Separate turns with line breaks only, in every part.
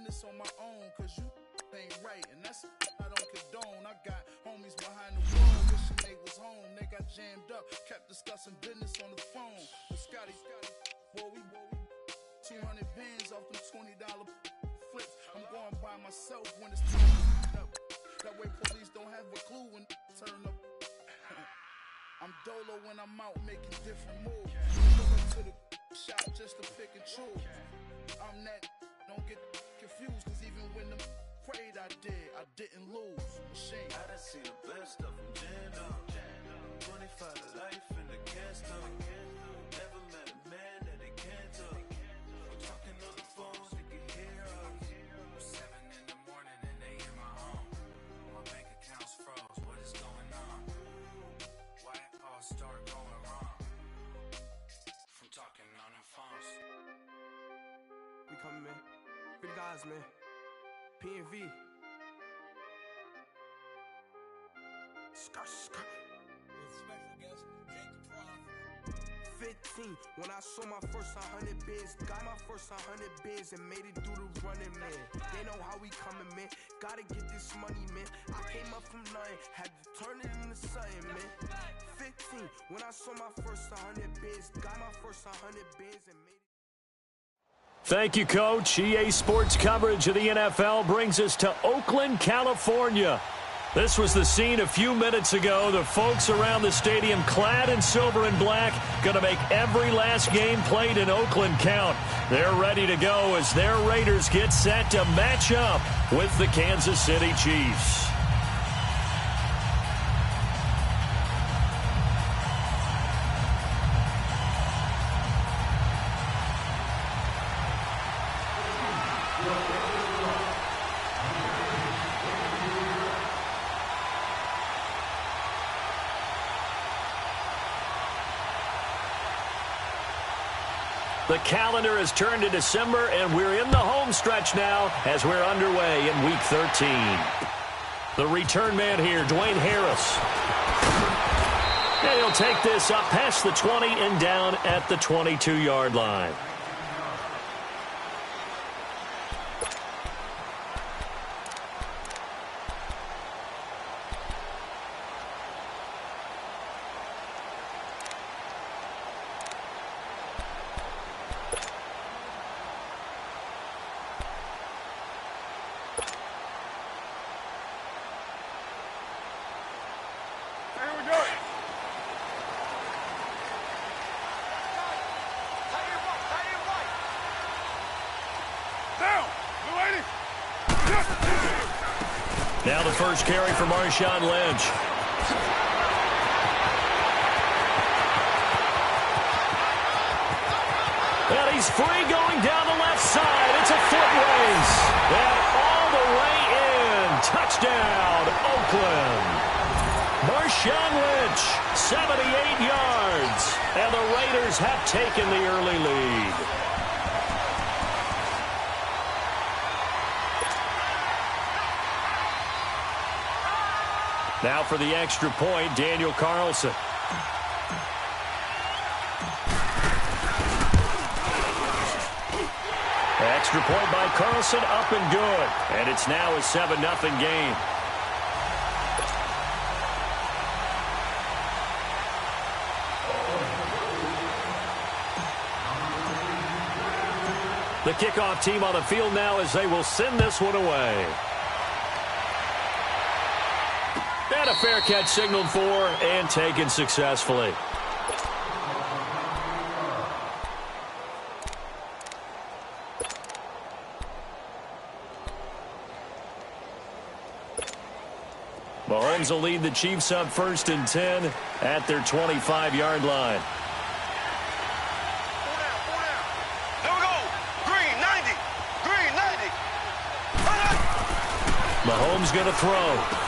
business on my own, cause you ain't right, and that's I don't condone. I got homies behind the wall wishing they was home. They got jammed up, kept discussing business on the phone. But Scotty, boy, we 200 bands off them $20 flips. I'm going by myself when it's time to turn up. That way police don't have a clue when turn up. I'm dolo when I'm out making different moves. Going to the shop just to pick and choose. I'm that, don't get confused, cause even when the prayed I didn't lose. Machine.
I done seen the best of them jammed up. 25 to life in the cast up. Never met a man that they can't talk. We're talking on the phones, they can hear us. 7 in the morning and they in my home. My bank account's froze, what is going on? Why it all start going wrong? From talking on the phones.
We coming, man. Free the guys, man. P&V. Skirt. 15, when I saw my first 100 bids, got my first 100 bids and made it through the running, man. They know how we coming, man. Gotta get this money, man. I came up from nothing, had to turn it into something, man. 15, when I saw my first 100 bids, got my first 100 bids and made it.
Thank you, Coach. EA Sports coverage of the NFL brings us to Oakland, California. This was the scene a few minutes ago. The folks around the stadium clad in silver and black going to make every last game played in Oakland count. They're ready to go as their Raiders get set to match up with the Kansas City Chiefs. The calendar has turned to December, and we're in the home stretch now as we're underway in Week 13. The return man here, Dwayne Harris. And he'll take this up past the 20 and down at the 22-yard line. Now the first carry for Marshawn Lynch. And he's free going down the left side. It's a foot race. And all the way in. Touchdown, Oakland. Marshawn Lynch, 78 yards. And the Raiders have taken the early lead. Now for the extra point, Daniel Carlson. Extra point by Carlson, up and good. And it's now a 7-0 game. The kickoff team on the field now as they will send this one away. And a fair catch signaled for and taken successfully. Mahomes will lead the Chiefs up 1st and 10 at their 25-yard line. Mahomes going to throw.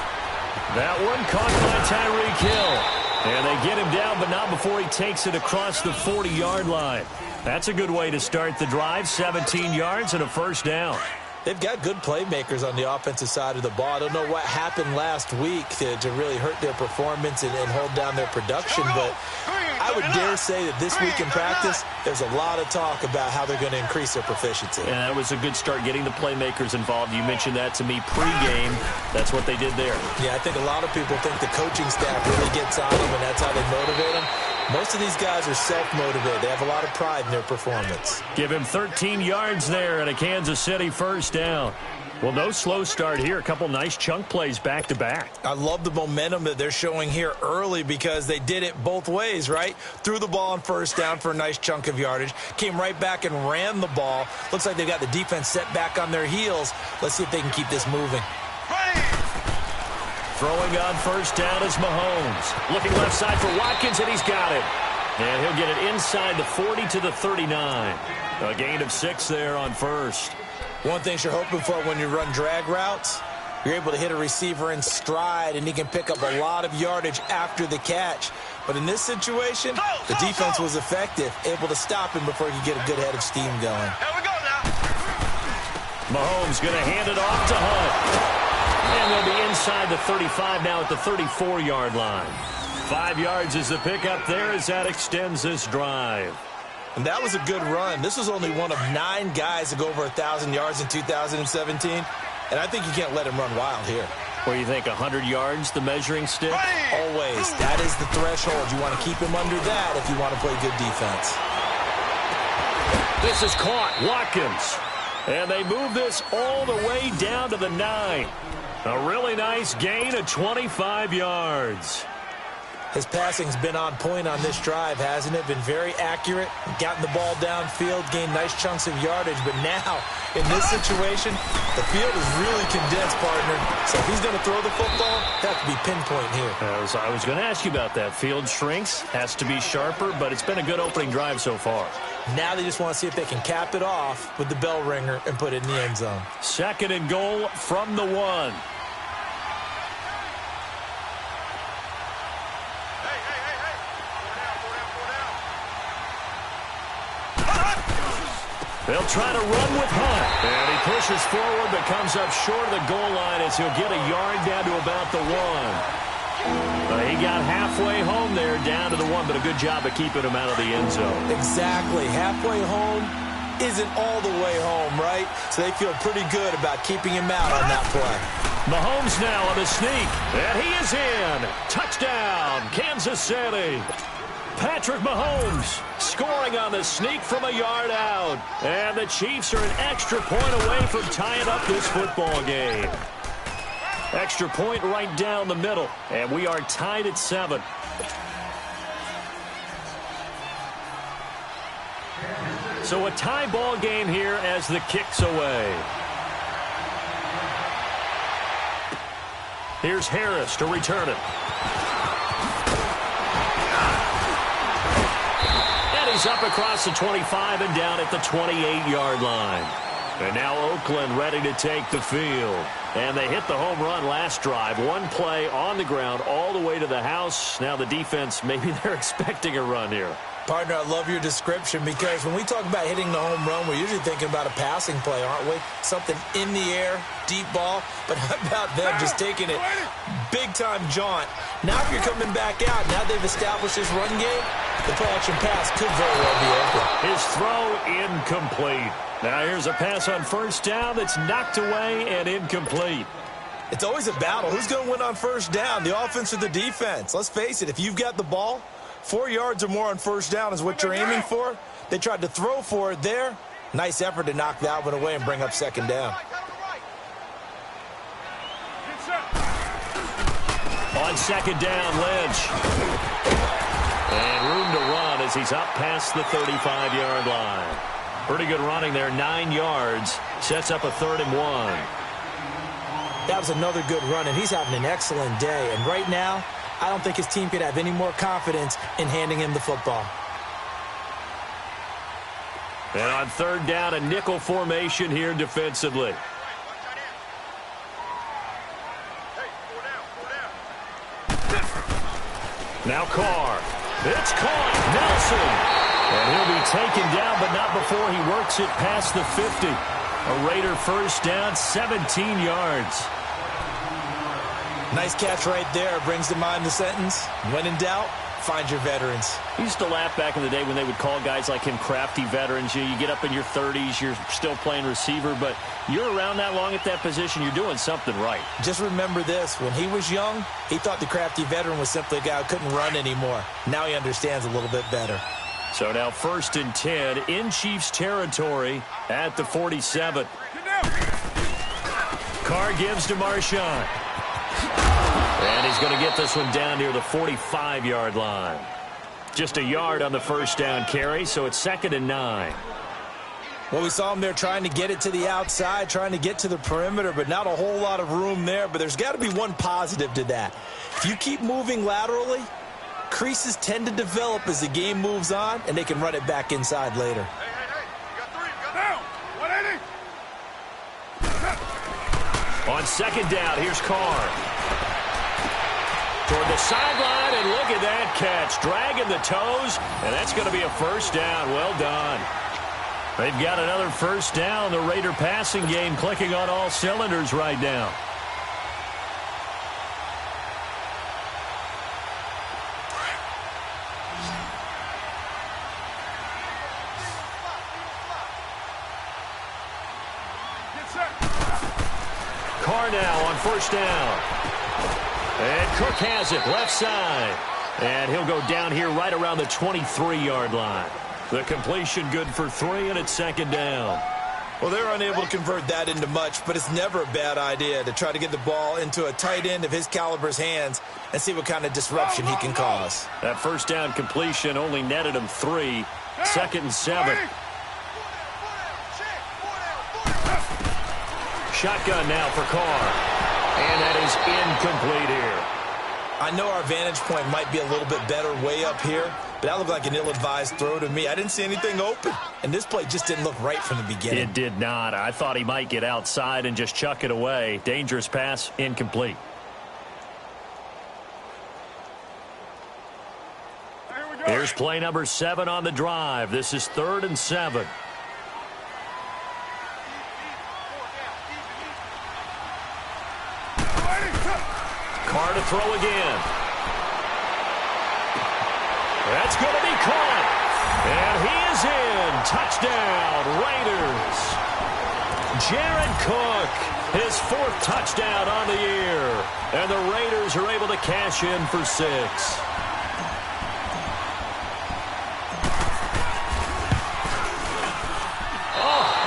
That one caught by Tyreek Hill. And they get him down, but not before he takes it across the 40-yard line. That's a good way to start the drive. 17 yards and a first down.
They've got good playmakers on the offensive side of the ball. I don't know what happened last week to really hurt their performance and hold down their production, but I would dare say that this week in practice, there's a lot of talk about how they're going to increase their proficiency.
And that was a good start, getting the playmakers involved. You mentioned that to me pregame. That's what they did there.
Yeah, I think a lot of people think the coaching staff really gets on them, and that's how they motivate them. Most of these guys are self-motivated. They have a lot of pride in their performance.
Give him 13 yards there and a Kansas City first down. Well, no slow start here. A couple nice chunk plays back-to-back.
I love the momentum that they're showing here early because they did it both ways, right? Threw the ball on first down for a nice chunk of yardage. Came right back and ran the ball. Looks like they've got the defense set back on their heels. Let's see if they can keep this moving.
Throwing on first down is Mahomes. Looking left side for Watkins, and he's got it. And he'll get it inside the 40 to the 39. A gain of 6 there on first.
One thing you're hoping for when you run drag routes, you're able to hit a receiver in stride, and he can pick up a lot of yardage after the catch. But in this situation, the defense was effective, able to stop him before he could get a good head of steam going.
Here we go now.
Mahomes going to hand it off to Hunt. And they'll be inside the 35 now at the 34-yard line. 5 yards is the pickup there as that extends this drive.
And that was a good run. This was only one of 9 guys to go over 1,000 yards in 2017. And I think you can't let him run wild here.
What do you think, 100 yards, the measuring stick?
Always. That is the threshold. You want to keep him under that if you want to play good defense.
This is caught. Watkins. And they move this all the way down to the 9. A really nice gain of 25 yards.
His passing's been on point on this drive, hasn't it? Been very accurate, gotten the ball downfield, gained nice chunks of yardage. But now, in this situation, the field is really condensed, partner. So if he's going to throw the football, that could be pinpoint here.
I was going to ask you about that. Field shrinks, has to be sharper, but it's been a good opening drive so far.
Now they just want to see if they can cap it off with the bell ringer and put it in the end zone.
2nd and goal from the 1. They'll try to run with Hunt. And he pushes forward but comes up short of the goal line as he'll get a yard down to about the 1. He got halfway home there, down to the 1, but a good job of keeping him out of the end zone.
Exactly. Halfway home isn't all the way home, right? So they feel pretty good about keeping him out on that play.
Mahomes now on the sneak, and he is in. Touchdown, Kansas City. Patrick Mahomes scoring on the sneak from a yard out. And the Chiefs are an extra point away from tying up this football game. Extra point right down the middle, and we are tied at 7. So a tie ball game here as the kick's away. Here's Harris to return it. And he's up across the 25 and down at the 28-yard line. And now Oakland ready to take the field. And they hit the home run last drive. One play on the ground all the way to the house. Now the defense, maybe they're expecting a run here.
Partner, I love your description because when we talk about hitting the home run, we're usually thinking about a passing play, aren't we? Something in the air, deep ball. But how about them just taking it big-time jaunt? Now if you're coming back out, now they've established this run game, the play-action pass could very well be open.
His throw incomplete. Now here's a pass on first down that's knocked away and incomplete.
It's always a battle. Who's going to win on first down, the offense or the defense? Let's face it, if you've got the ball, 4 yards or more on first down is what you're aiming for. They tried to throw for it there. Nice effort to knock that one away and bring up second down.
On second down, Lynch. And room to run as he's up past the 35-yard line. Pretty good running there, 9 yards. Sets up a 3rd and 1.
That was another good run, and he's having an excellent day. And right now, I don't think his team could have any more confidence in handing him the football.
And on 3rd down, a nickel formation here defensively. Now Carr. It's caught. Nelson. And he'll be taken down, but not before he works it past the 50. A Raider first down, 17 yards.
Nice catch right there. Brings to mind the sentence, when in doubt, find your veterans.
I used to laugh back in the day when they would call guys like him crafty veterans. You get up in your 30s, you're still playing receiver, but you're around that long at that position, you're doing something right.
Just remember this. When he was young, he thought the crafty veteran was simply a guy who couldn't run anymore. Now he understands a little bit better.
So now 1st and 10 in Chiefs territory at the 47. Carr gives to Marshawn. And he's going to get this one down near the 45-yard line. Just a yard on the first down carry, so it's 2nd and 9.
Well, we saw him there trying to get it to the outside, trying to get to the perimeter, but not a whole lot of room there. But there's got to be one positive to that. If you keep moving laterally, creases tend to develop as the game moves on, and they can run it back inside later.
Hey, you got 3, got down. 180.
On 2nd down, here's Carr. Toward the sideline, and look at that catch. Dragging the toes, and that's going to be a first down. Well done. They've got another first down. The Raider passing game clicking on all cylinders right now. Carr now on first down. And Cook has it left side. And he'll go down here right around the 23-yard line. The completion good for 3, and it's 2nd down.
Well, they're unable to convert that into much, but it's never a bad idea to try to get the ball into a tight end of his caliber's hands and see what kind of disruption he can cause.
That first down completion only netted him 3. 2nd and 7. Shotgun now for Carr. And that is incomplete here.
I know our vantage point might be a little bit better way up here, but that looked like an ill-advised throw to me. I didn't see anything open, and this play just didn't look right from the beginning.
It did not. I thought he might get outside and just chuck it away. Dangerous pass, incomplete. Here's play number 7 on the drive. This is 3rd and 7. Carr to throw again. That's going to be caught. And he is in. Touchdown, Raiders. Jared Cook, his 4th touchdown on the year. And the Raiders are able to cash in for 6.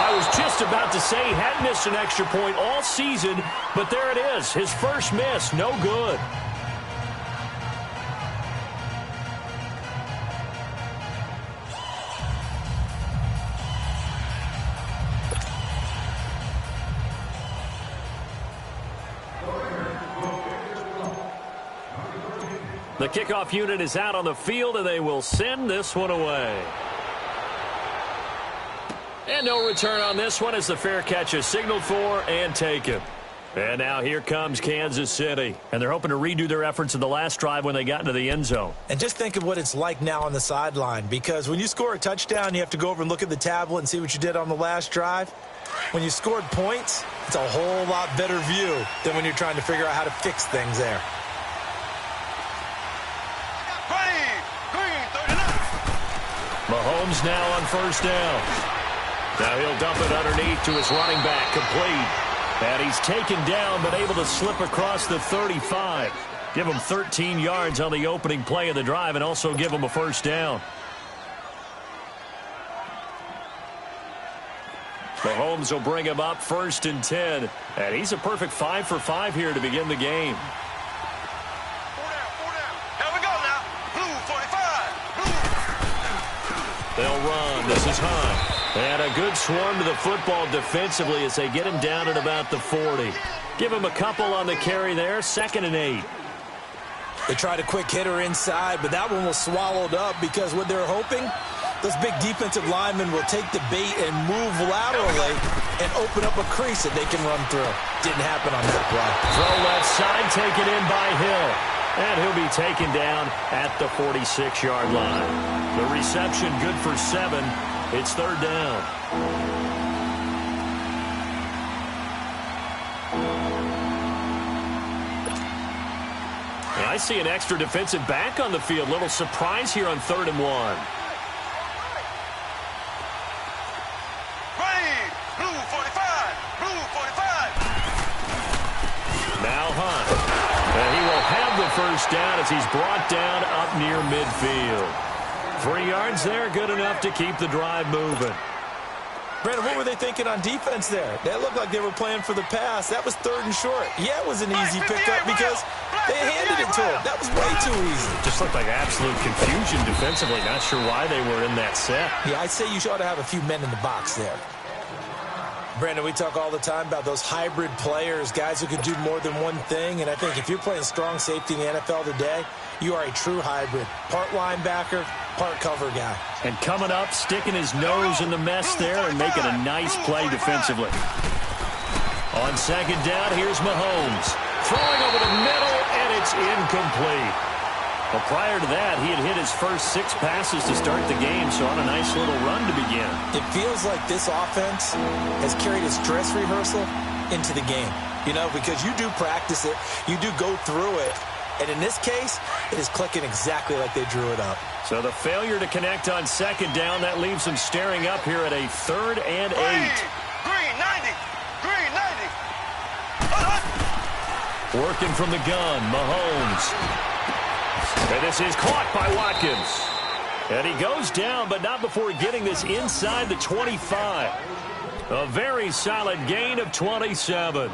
I was just about to say he hadn't missed an extra point all season, but there it is. His first miss, no good. The kickoff unit is out on the field, and they will send this one away. And no return on this one as the fair catch is signaled for and taken. And now here comes Kansas City. And they're hoping to redo their efforts in the last drive when they got into the end zone.
And just think of what it's like now on the sideline, because when you score a touchdown, you have to go over and look at the tablet and see what you did on the last drive. When you scored points, it's a whole lot better view than when you're trying to figure out how to fix things there.
Mahomes now on first down. Now he'll dump it underneath to his running back, complete. And he's taken down but able to slip across the 35. Give him 13 yards on the opening play of the drive and also give him a first down. Mahomes will bring him up 1st and 10. And he's a perfect 5 for 5 here to begin the game.
4 down. Here we go now. Blue 45. Blue.
They'll run. This is Hunt. And a good swarm to the football defensively as they get him down at about the 40. Give him a couple on the carry there. 2nd and 8.
They tried a quick hitter inside, but that one was swallowed up because what they're hoping, those big defensive linemen will take the bait and move laterally and open up a crease that they can run through. Didn't happen on that play.
Throw left side, taken in by Hill. And he'll be taken down at the 46-yard line. The reception good for 7. It's 3rd down. I see an extra defensive back on the field. Little surprise here on 3rd and 1.
Ready, blue 45, blue 45.
Now Hunt. And he will have the first down as he's brought down up near midfield. 3 yards there, good enough to keep the drive moving.
Brandon, what were they thinking on defense there? That looked like they were playing for the pass. That was 3rd and short. Yeah, it was an easy pickup because they handed it to him. That was way too easy.
Just looked like absolute confusion defensively. Not sure why they were in that set.
Yeah, I'd say you ought to have a few men in the box there. Brandon, we talk all the time about those hybrid players, guys who can do more than one thing. And I think if you're playing strong safety in the NFL today, you are a true hybrid. Part linebacker, part cover guy.
And coming up, sticking his nose in the mess there and making a nice play defensively. On 2nd down, here's Mahomes. Throwing over the middle, and it's incomplete. Well, prior to that, he had hit his first 6 passes to start the game, so on a nice little run to begin.
It feels like this offense has carried its dress rehearsal into the game. You know, because you do practice it, you do go through it, and in this case, it is clicking exactly like they drew it up.
So the failure to connect on 2nd down, that leaves them staring up here at a 3rd and 8.
Green 90, green 90.
Working from the gun, Mahomes. And this is caught by Watkins. And he goes down, but not before getting this inside the 25. A very solid gain of 27.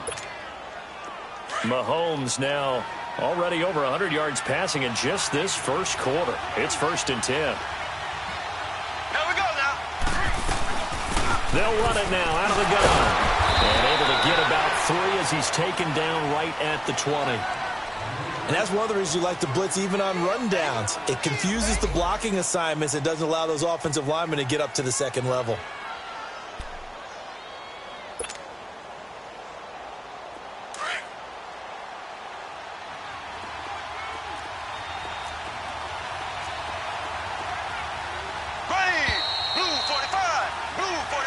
Mahomes now already over 100 yards passing in just this first quarter. It's 1st and 10.
Here we go now.
They'll run it now out of the gun. And able to get about 3 as he's taken down right at the 20.
And that's one of the reasons you like to blitz even on rundowns. It confuses the blocking assignments. It doesn't allow those offensive linemen to get up to the 2nd level.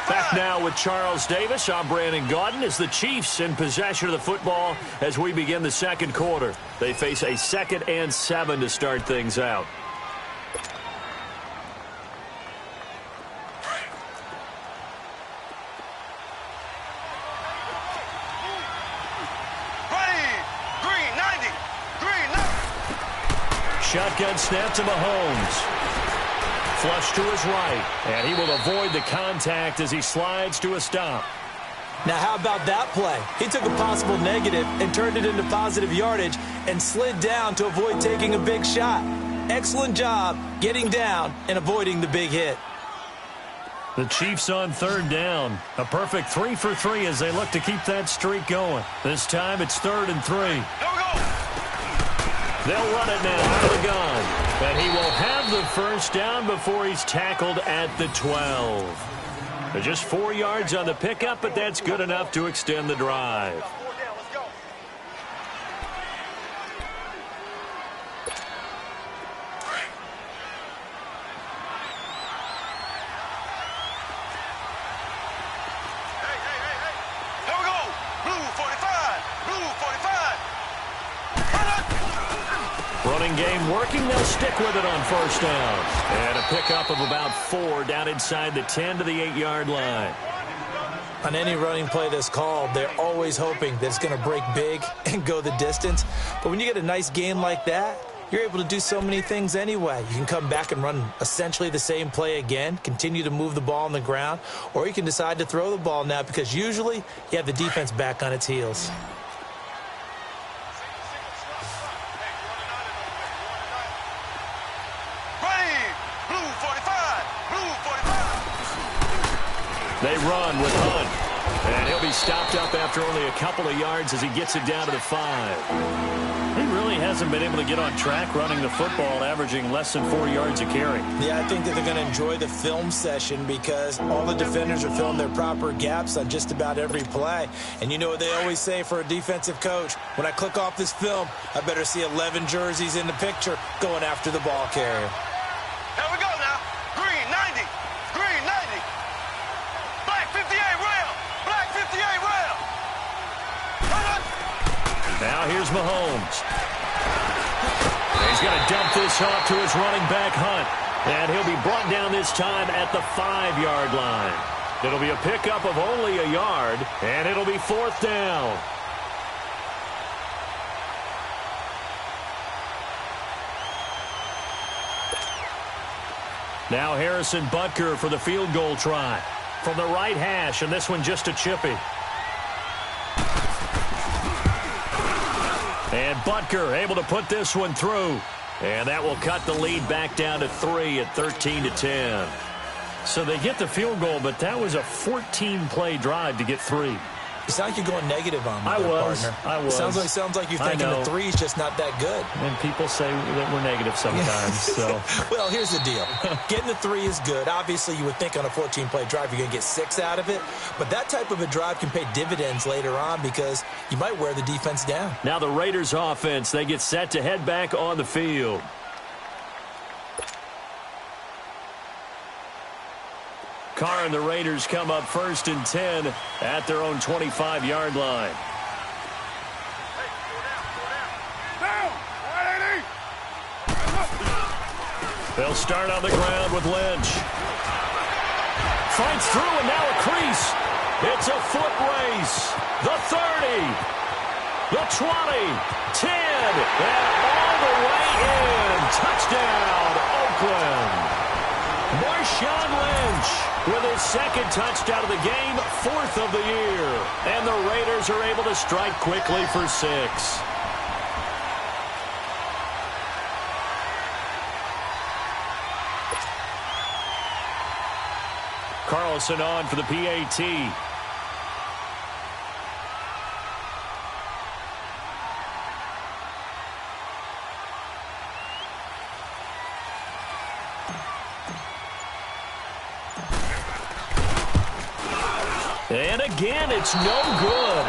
Back now with Charles Davis. I'm Brandon Gaudin as the Chiefs in possession of the football as we begin the 2nd quarter. They face a 2nd and 7 to start things out.
Green 90, green 90.
Shotgun snap to Mahomes. Flush to his right, and he will avoid the contact as he slides to a stop.
Now, how about that play? He took a possible negative and turned it into positive yardage and slid down to avoid taking a big shot. Excellent job getting down and avoiding the big hit.
The Chiefs on 3rd down. A perfect 3 for 3 as they look to keep that streak going. This time it's 3rd and 3.
Here we go.
They'll run it now out of the gun. And he will have the first down before he's tackled at the 12. They're just 4 yards on the pickup, but that's good enough to extend the drive. Running game working. They'll stick with it on 1st down. And a pickup of about 4 down inside the 10 to the 8-yard line.
On any running play that's called, they're always hoping that it's going to break big and go the distance. But when you get a nice gain like that, you're able to do so many things anyway. You can come back and run essentially the same play again, continue to move the ball on the ground, or you can decide to throw the ball now because usually you have the defense back on its heels.
They run with Hunt. And he'll be stopped up after only a couple of yards as he gets it down to the 5. He really hasn't been able to get on track running the football, averaging less than 4 yards a carry.
Yeah, I think that they're going to enjoy the film session because all the defenders are filling their proper gaps on just about every play. And you know what they always say for a defensive coach? When I click off this film, I better see 11 jerseys in the picture going after the ball carrier.
Here we go now. Green 90. Green 90. Black 58 rail. Black 58 rail.
Now here's Mahomes. He's going to dump this off to his running back, Hunt. And he'll be brought down this time at the 5-yard line. It'll be a pickup of only a yard, and it'll be 4th down. Now Harrison Butker for the field goal try. From the right hash, and this one just a chippy. And Butker able to put this one through. And that will cut the lead back down to 3 at 13-10. So they get the field goal, but that was a 14-play drive to get 3.
It's not like you're going negative on me,
I was.
Sounds like you're thinking the 3 is just not that good.
And people say that we're negative sometimes. So,
well, here's the deal. Getting the 3 is good. Obviously, you would think on a 14-play drive you're going to get 6 out of it. But that type of a drive can pay dividends later on because you might wear the defense down.
Now the Raiders offense, they get set to head back on the field. Carr and the Raiders come up 1st and 10 at their own 25-yard line. They'll start on the ground with Lynch. Fights through and now a crease. It's a foot race. The 30. The 20. 10. And all the way in. Touchdown, Oakland. Marshawn Lynch with his 2nd touchdown of the game, 4th of the year. And the Raiders are able to strike quickly for 6. Carlson on for the PAT. And again, it's no good.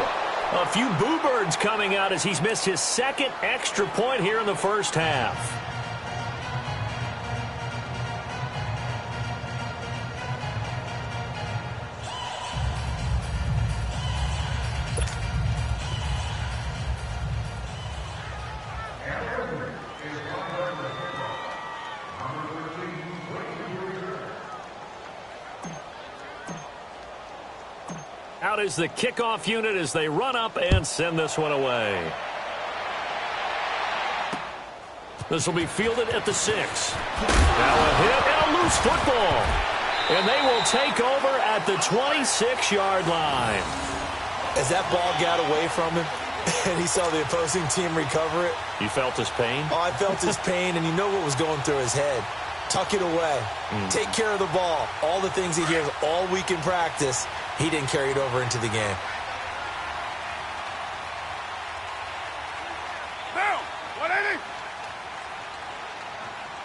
A few boo birds coming out as he's missed his 2nd extra point here in the first half. Out is the kickoff unit as they run up and send this one away. This will be fielded at the 6. Now a hit and a loose football. And they will take over at the 26-yard line.
As that ball got away from him and he saw the opposing team recover it.
You felt his pain?
Oh, I felt his pain, and you know what was going through his head. Tuck it away. Take care of the ball. All the things he hears all week in practice, he didn't carry it over into the game.
Down! 180!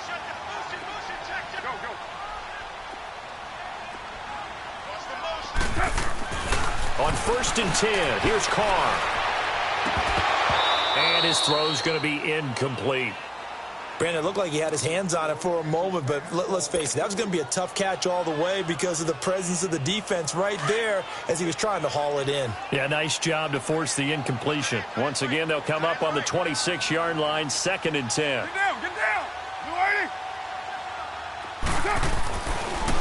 Shut the motion, check. Go. What's the motion?
On 1st and 10, here's Carr. And his throw's going to be incomplete.
Brandon, it looked like he had his hands on it for a moment, but let's face it, that was going to be a tough catch all the way because of the presence of the defense right there as he was trying to haul it in.
Yeah, nice job to force the incompletion. Once again, they'll come up on the 26-yard line, 2nd and 10.
Get down!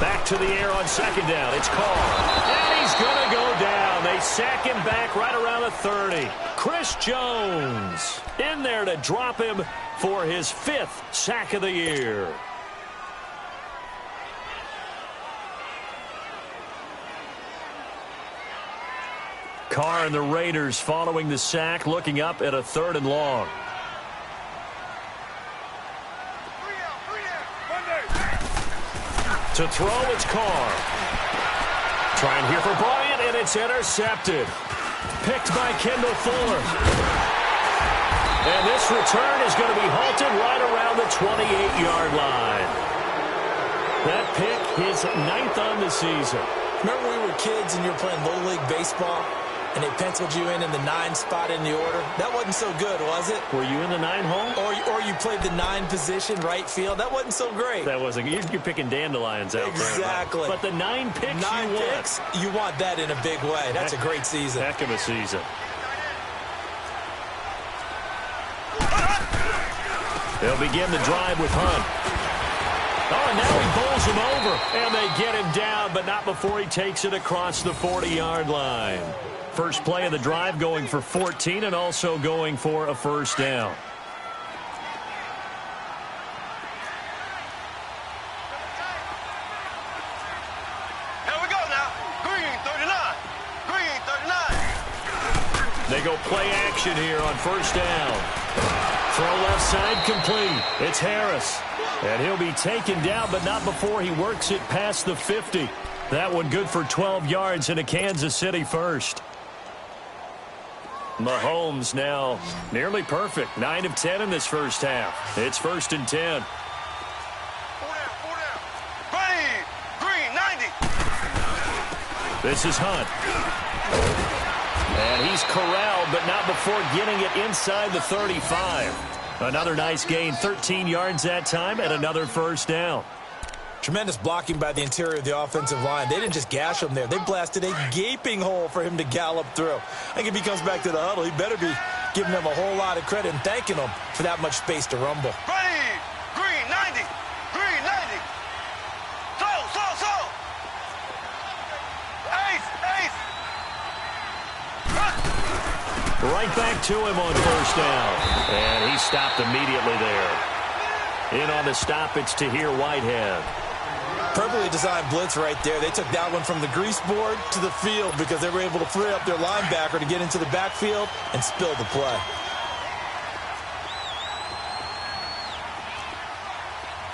Back to the air on 2nd down. It's Carr. And he's going to go down. They sack him back right around the 30. Chris Jones in there to drop him for his 5th sack of the year. Carr and the Raiders following the sack, looking up at a 3rd and long. To throw, it's Carr. Trying here for Bryant, and it's intercepted. Picked by Kendall Fuller. And this return is going to be halted right around the 28-yard line. That pick, his 9th on the season.
Remember when we were kids and you were playing Little League Baseball and they penciled you in the 9 spot in the order? That wasn't so good, was it?
Were you in the 9 hole?
Or you played the 9 position, right field. That wasn't so great.
That wasn't. You're picking dandelions out there.
Exactly.
But the 9 picks
you want that in a big way. That's a great season.
Heck of a season. They'll begin the drive with Hunt. Oh, and now he bowls him over, and they get him down, but not before he takes it across the 40-yard line. First play of the drive going for 14 and also going for a first down.
Here we go now. Green 39. Green 39.
They go play action here on first down. Throw left side complete. It's Harris. And he'll be taken down, but not before he works it past the 50. That one good for 12 yards and a Kansas City first. Mahomes now nearly perfect. 9 of 10 in this first half. It's 1st and 10.
4 down. Green 90.
This is Hunt. And he's corralled, but not before getting it inside the 35. Another nice gain, 13 yards that time, and another first down.
Tremendous blocking by the interior of the offensive line. They didn't just gash him there. They blasted a gaping hole for him to gallop through. I think if he comes back to the huddle, he better be giving them a whole lot of credit and thanking them for that much space to rumble.
Ready. Green 90. Green 90. Slow. Ace.
Right back to him on first down. And he stopped immediately there. In on the stop, it's Tahir Whitehead.
Perfectly designed blitz right there. They took that one from the grease board to the field because they were able to free up their linebacker to get into the backfield and spill the play.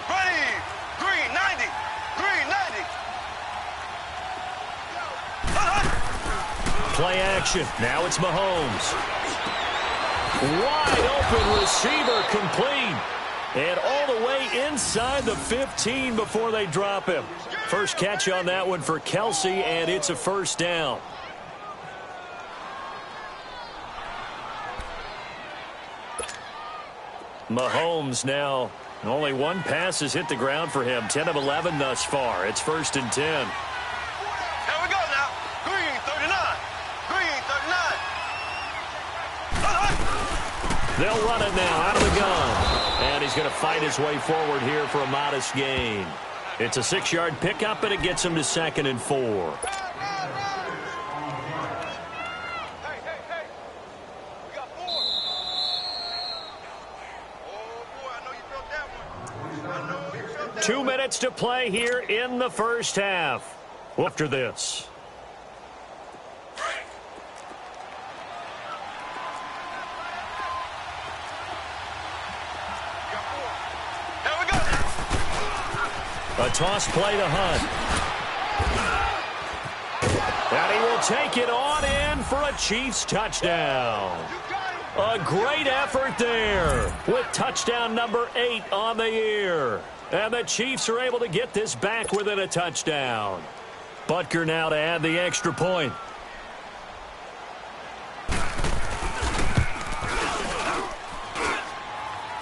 Ready. Green 90. Green 90.
Play action. Now it's Mahomes. Wide open receiver complete. And all the way inside the 15 before they drop him. First catch on that one for Kelsey, and it's a first down. Mahomes now, only one pass has hit the ground for him. 10 of 11 thus far. It's 1st and 10.
Here we go now. Green 39. Green 39.
They'll run it now out of the gun. And he's going to fight his way forward here for a modest gain. It's a 6-yard pickup, and it gets him to 2nd and 4.
Hey. We got 4. Oh, boy, I know you felt that one.
2 minutes to play here in the first half. After this. A toss play to Hunt. And he will take it on in for a Chiefs touchdown. A great effort there with touchdown number 8 on the year. And the Chiefs are able to get this back within a touchdown. Butker now to add the extra point.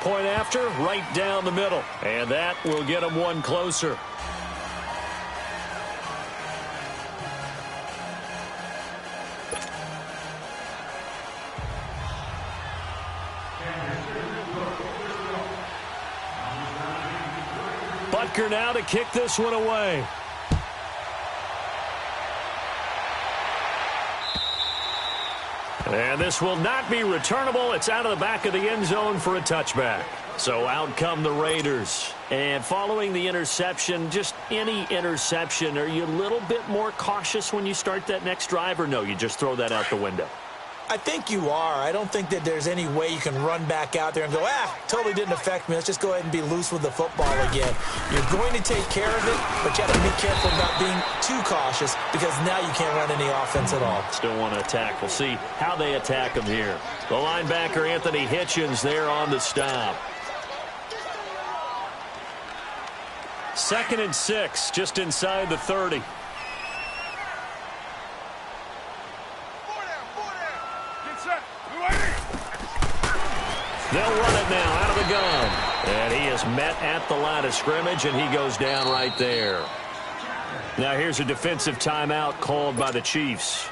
Point after, right down the middle. And that will get them one closer. Butker now to kick this one away. And this will not be returnable. It's out of the back of the end zone for a touchback. So out come the Raiders. And following the interception, just any interception, are you a little bit more cautious when you start that next drive, or no, you just throw that out the window?
I think you are. I don't think that there's any way you can run back out there and go, totally didn't affect me. Let's just go ahead and be loose with the football again. You're going to take care of it, but you have to be careful about being too cautious because now you can't run any offense at all.
Still want to attack. We'll see how they attack him here. The linebacker, Anthony Hitchens, there on the stop. 2nd and 6, just inside the 30. They'll run it now out of the gun. And he is met at the line of scrimmage, and he goes down right there. Now here's a defensive timeout called by the Chiefs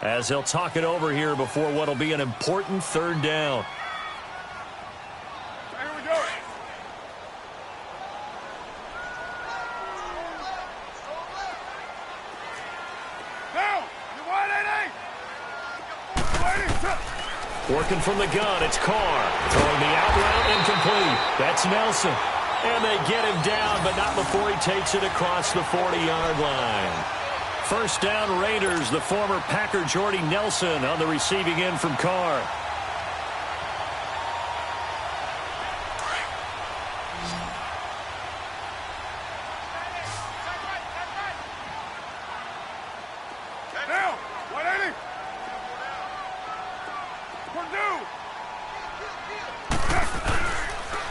as they'll talk it over here before what will be an important 3rd down.
Here we go.
Working from the gun, it's Carr. Throwing the out route, incomplete. That's Nelson. And they get him down, but not before he takes it across the 40-yard line. First down, Raiders. The former Packer Jordy Nelson on the receiving end from Carr.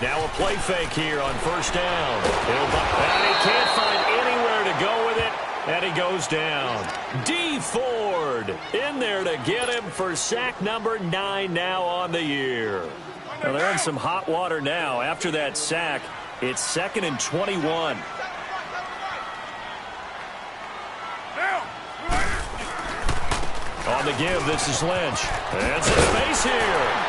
Now a play fake here on first down. And he can't find anywhere to go with it, and he goes down. D. Ford in there to get him for sack number 9 now on the year. Well, they're in some hot water now. After that sack, it's 2nd and 21. On the give, this is Lynch. And some space here.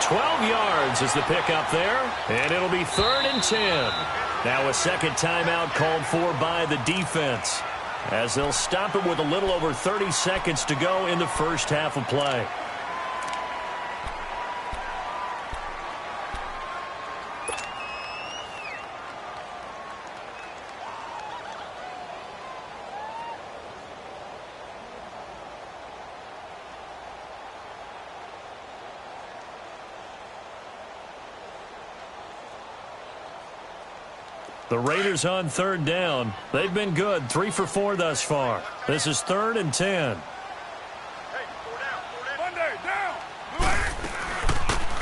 12 yards is the pickup there, and it'll be 3rd and 10. Now a second timeout called for by the defense, as they'll stop it with a little over 30 seconds to go in the first half of play. The Raiders on 3rd down. They've been good, 3 for 4 thus far. This is 3rd and 10.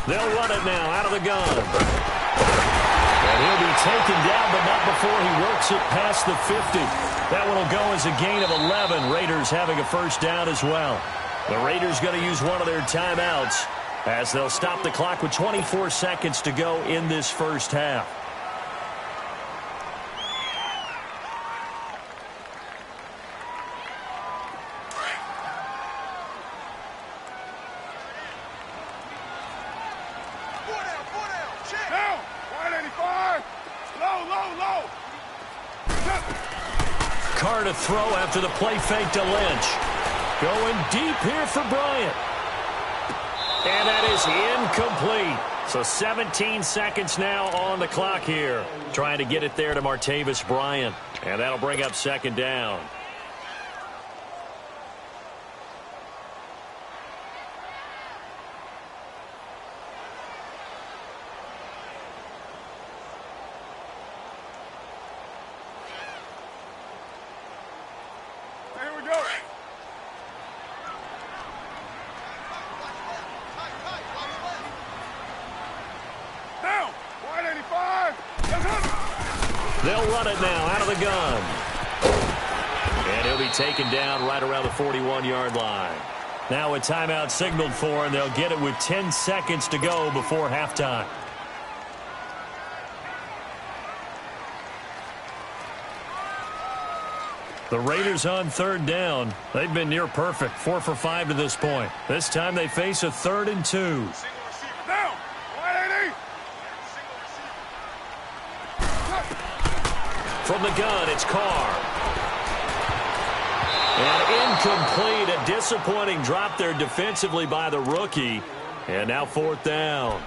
They'll run it now out of the gun. And he'll be taken down, but not before he works it past the 50. That one will go as a gain of 11. Raiders having a first down as well. The Raiders going to use one of their timeouts as they'll stop the clock with 24 seconds to go in this first half. Carr to throw after the play fake to Lynch. Going deep here for Bryant. And that is incomplete. So 17 seconds now on the clock here. Trying to get it there to Martavis Bryant. And that'll bring up 2nd down. They'll run it now out of the gun. And he'll be taken down right around the 41-yard line. Now a timeout signaled for, and they'll get it with 10 seconds to go before halftime. The Raiders on 3rd down. They've been near perfect, 4 for 5 to this point. This time they face a 3rd and 2. From the gun, it's Carr. And incomplete. A disappointing drop there defensively by the rookie. And now 4th down.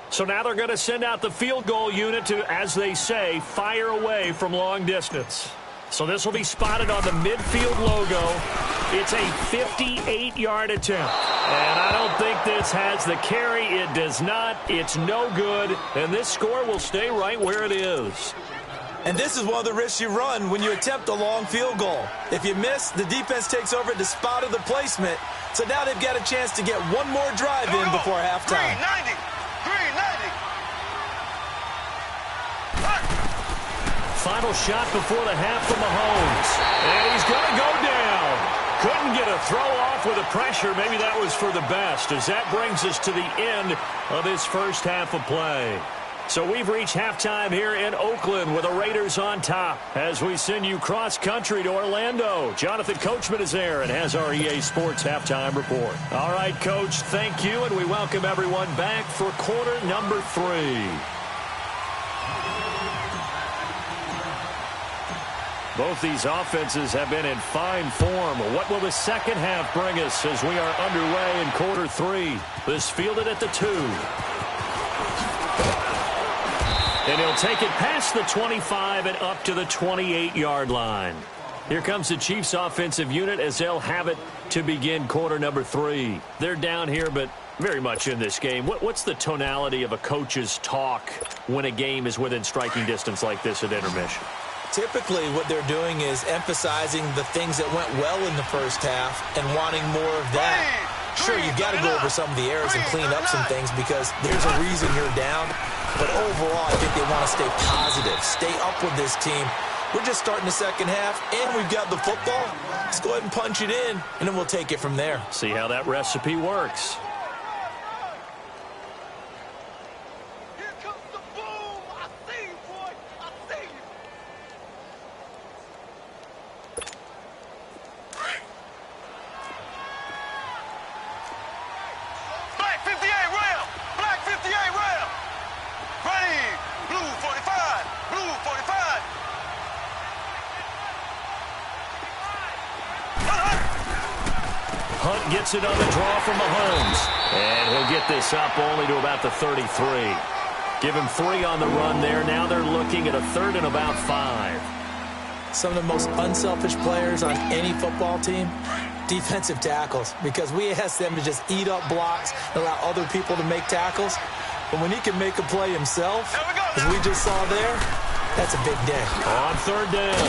So now they're going to send out the field goal unit to, as they say, fire away from long distance. So this will be spotted on the midfield logo. It's a 58-yard attempt. And I don't think this has the carry. It does not. It's no good. And this score will stay right where it is.
And this is one of the risks you run when you attempt a long field goal. If you miss, the defense takes over at the spot of the placement. So now they've got a chance to get one more drive in before halftime.
390.
Final shot before the half from Mahomes. And he's going to go down. Couldn't get a throw off with the pressure. Maybe that was for the best, as that brings us to the end of this first half of play. So we've reached halftime here in Oakland with the Raiders on top as we send you cross-country to Orlando. Jonathan Coachman is there and has our EA Sports halftime report. All right, Coach, thank you, and we welcome everyone back for quarter number 3. Both these offenses have been in fine form. What will the second half bring us as we are underway in quarter 3? This fielded at the 2. And he'll take it past the 25 and up to the 28-yard line. Here comes the Chiefs offensive unit as they'll have it to begin quarter number 3. They're down here, but very much in this game. What's the tonality of a coach's talk when a game is within striking distance like this at intermission?
Typically, what they're doing is emphasizing the things that went well in the first half and wanting more of that. Sure, you got to go over some of the errors and clean up some things because there's a reason you're down. But overall, I think they want to stay positive, stay up with this team. We're just starting the second half, and we've got the football. Let's go ahead and punch it in, and then we'll take it from there.
See how that recipe works.
Here comes the boom. I see you, boy. I see you. Black 58 rail. Black 58 rail. Ready. Blue 45. Blue 45.
Hunt gets it on the draw from Mahomes. And he'll get this up only to about the 33. Give him 3 on the run there. Now they're looking at a 3rd and about 5.
Some of the most unselfish players on any football team, defensive tackles, because we ask them to just eat up blocks and allow other people to make tackles. But when he can make a play himself, as we just saw there, that's a big day.
On 3rd down,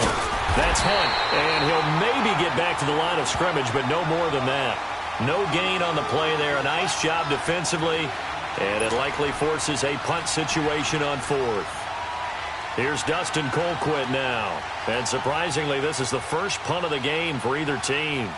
that's Hunt, and he'll maybe get back to the line of scrimmage, but no more than that. No gain on the play there. A nice job defensively, and it likely forces a punt situation on 4th. Here's Dustin Colquitt now, and surprisingly, this is the first punt of the game for either team.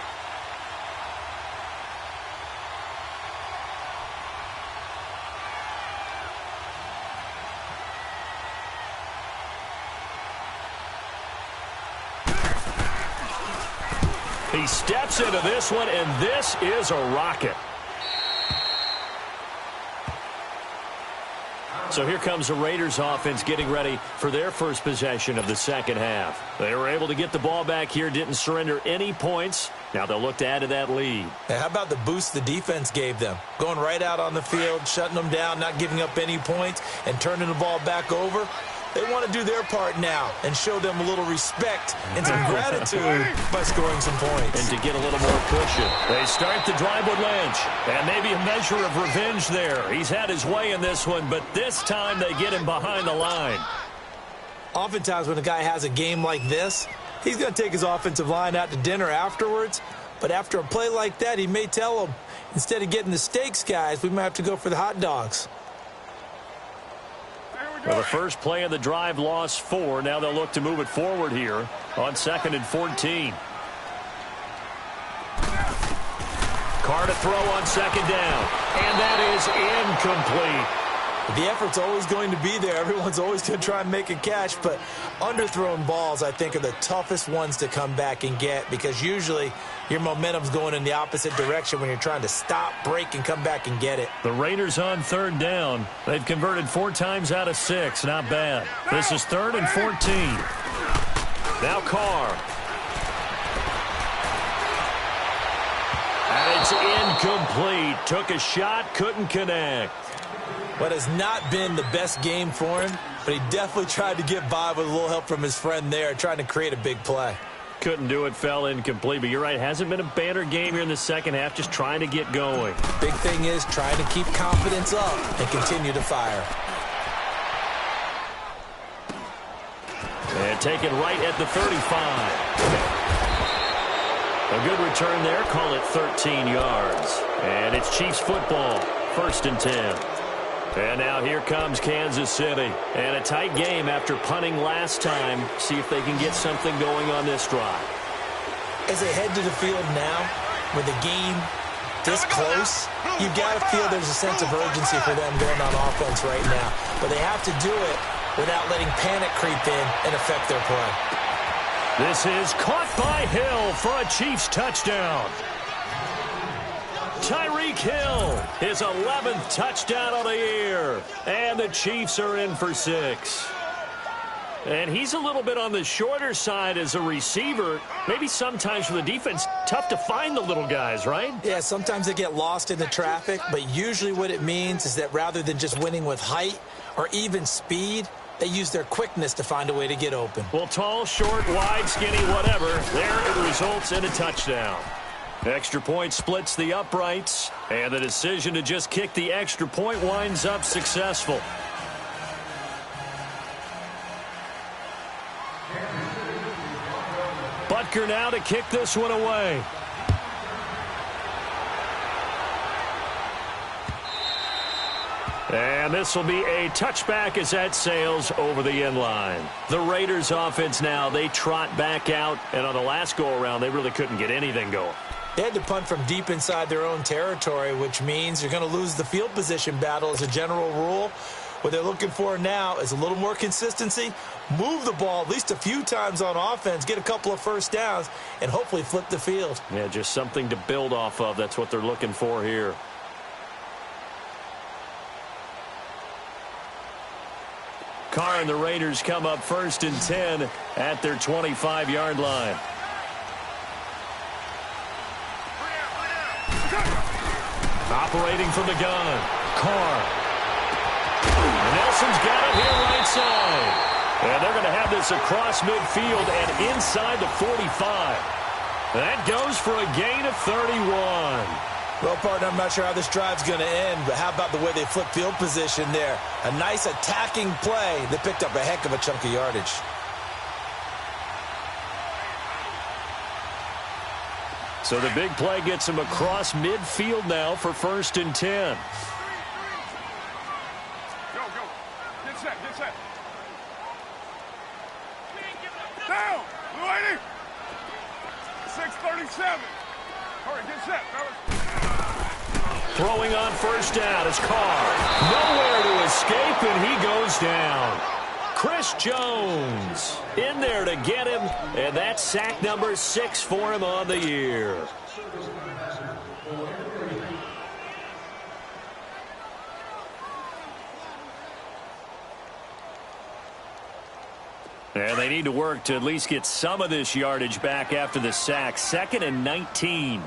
He steps into this one, and this is a rocket. So here comes the Raiders offense getting ready for their first possession of the second half. They were able to get the ball back here, didn't surrender any points. Now they'll look to add to that lead.
Now, how about the boost the defense gave them? Going right out on the field, shutting them down, not giving up any points, and turning the ball back over. They want to do their part now and show them a little respect and some gratitude by scoring some points.
And to get a little more cushion. They start the drive with Lynch. And maybe a measure of revenge there. He's had his way in this one, but this time they get him behind the line.
Oftentimes when a guy has a game like this, he's going to take his offensive line out to dinner afterwards. But after a play like that, he may tell them, instead of getting the steaks, guys, we might have to go for the hot dogs.
Well, the first play of the drive lost 4. Now they'll look to move it forward here on 2nd and 14. Carr to throw on 2nd down. And that is incomplete.
The effort's always going to be there. Everyone's always going to try and make a catch, but underthrown balls, I think, are the toughest ones to come back and get because usually your momentum's going in the opposite direction when you're trying to stop, break, and come back and get it.
The Raiders on 3rd down. They've converted 4 times out of 6. Not bad. This is 3rd and 14. Now Carr. And it's incomplete. Took a shot, couldn't connect.
What has not been the best game for him, but he definitely tried to get by with a little help from his friend there, trying to create a big play.
Couldn't do it, fell incomplete, but you're right, hasn't been a banner game here in the second half, just trying to get going.
Big thing is trying to keep confidence up and continue to fire.
And taken right at the 35. A good return there, call it 13 yards. And it's Chiefs football, 1st and 10. And now here comes Kansas City. And a tight game after punting last time. See if they can get something going on this drive.
As they head to the field now, with the game this close, you've got to feel there's a sense of urgency for them going on offense right now. But they have to do it without letting panic creep in and affect their play.
This is caught by Hill for a Chiefs touchdown. Tyreek Hill, his 11th touchdown of the year. And the Chiefs are in for 6. And he's a little bit on the shorter side as a receiver. Maybe sometimes for the defense, tough to find the little guys, right?
Yeah, sometimes they get lost in the traffic, but usually what it means is that rather than just winning with height or even speed, they use their quickness to find a way to get open.
Well, tall, short, wide, skinny, whatever, there it results in a touchdown. Extra point splits the uprights, and the decision to just kick the extra point winds up successful. Butker now to kick this one away. And this will be a touchback as that sails over the end line. The Raiders offense now, they trot back out, and on the last go-around, they really couldn't get anything going.
They had to punt from deep inside their own territory, which means you're going to lose the field position battle as a general rule. What they're looking for now is a little more consistency, move the ball at least a few times on offense, get a couple of first downs, and hopefully flip the field.
Yeah, just something to build off of. That's what they're looking for here. Carr and the Raiders come up 1st and 10 at their 25-yard line. Operating from the gun, Carr. Nelson's got it here right side. And they're going to have this across midfield and inside the 45. That goes for a gain of 31.
Well, partner, I'm not sure how this drive's going to end, but how about the way they flip field position there? A nice attacking play that picked up a heck of a chunk of yardage.
So the big play gets him across midfield now for 1st and 10.
Down! Blue 80! 6:37. Hurry, get set, fellas.
Throwing on 1st down is Carr. Nowhere to escape, and he goes down. Chris Jones in there to get him, and that's sack number 6 for him on the year. And they need to work to at least get some of this yardage back after the sack. 2nd and 19.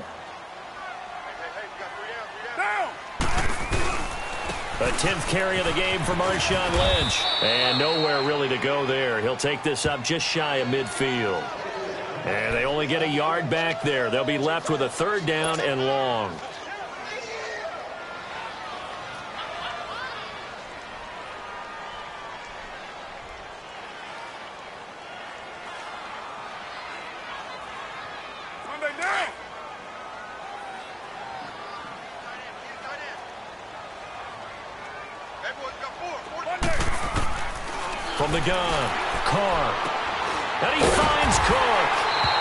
A 10th carry of the game for Marshawn Lynch. And nowhere really to go there. He'll take this up just shy of midfield. And they only get a yard back there. They'll be left with a 3rd down and long. From the gun, Carr. And he finds Cook.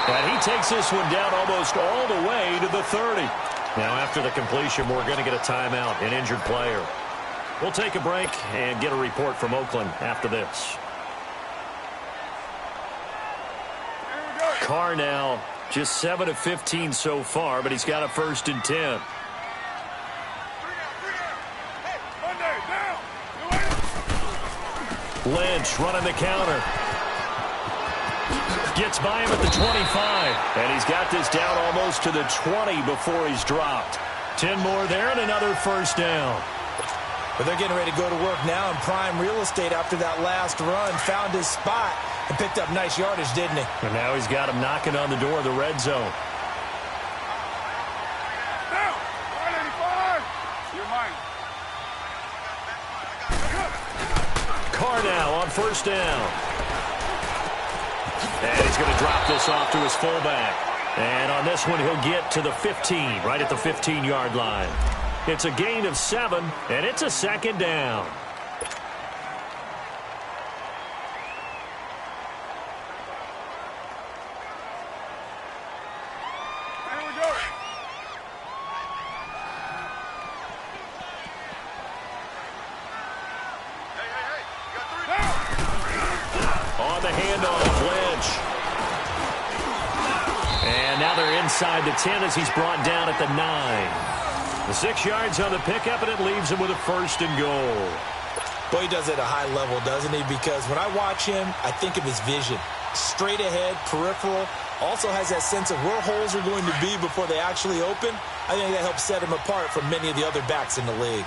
And he takes this one down almost all the way to the 30. Now, after the completion, we're going to get a timeout, an injured player. We'll take a break and get a report from Oakland after this. Carr now just 7 of 15 so far, but he's got a 1st and 10. Lynch running the counter. Gets by him at the 25. And he's got this down almost to the 20 before he's dropped. 10 more there and another 1st down.
But they're getting ready to go to work now in prime real estate after that last run. Found his spot and picked up nice yardage, didn't he?
And now he's got him knocking on the door of the red zone.
Down! 185! You're mine.
Carr now on 1st down. And he's going to drop this off to his fullback. And on this one, he'll get to the 15, right at the 15-yard line. It's a gain of 7, and it's a 2nd down. inside the 10 as he's brought down at the 9. The 6 yards on the pickup, and it leaves him with a 1st and goal.
Boy, he does it at a high level, doesn't he? Because when I watch him, I think of his vision. Straight ahead, peripheral, also has that sense of where holes are going to be before they actually open. I think that helps set him apart from many of the other backs in the league.